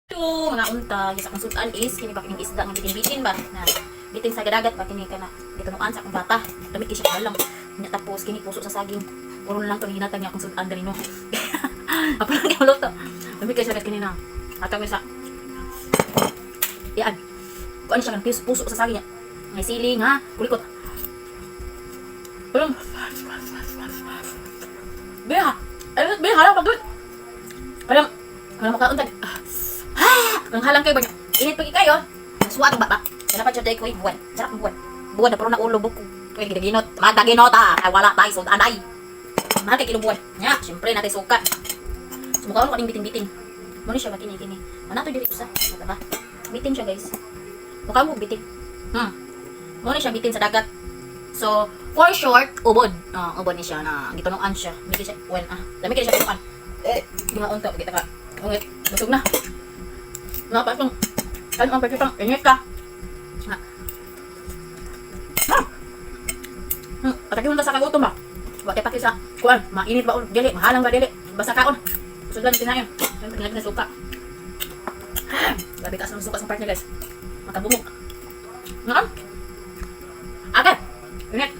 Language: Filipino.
Hello mga unta, sa akong sudan is kini ba kining isda nga bitin-bitin ba na bitin sa dagat ba kini kana gitunuan sa akong bata. Damit siya dalam. Nya tapos kini puso sa saging. Puro na lang to hinatag niya akong sudan dali no. Apa lang yung luto. Damit kay sa kini na. Atang sa yan. Kuan siya kan puso sa saging niya. May siling ha, kulikot. Parang Beha. Ay, beha lang pagod. Parang makauntag. Ang halang kayo ba niya? Init pagi kayo. Suwa ang baba. Kaya pa siya ko buwan. Sarap ng buwan. Buwan na pero na ulo buko. Kaya ginaginot. Magdaginot ah. Ay wala tayo sundan ay. Mahal kay kilong buwan. Nya, siyempre natin suka. Sumukha ko kaning bitin-bitin. Muna siya ba kini-kini. Mana to diri usa. Mata ba? Bitin siya guys. Mukha mo bitin. Muna siya bitin sa dagat. So, for short, ubod. Ubod ni siya na gitunuan siya. Hindi siya, dami kaya siya tunuan. Di nga unta, kita ka. Ungit, busog na. Napasong, ano ang pagkitang, ingit ka. Patagi mo na sa kagutom ba? Bakit pati sa, kuan, mainit ba o dili, mahalang ba dili, basta kaon. Sudan tinayon, pinagin na suka. Gabi taas ng suka sa part niya guys. Makabumog. Agad! Init!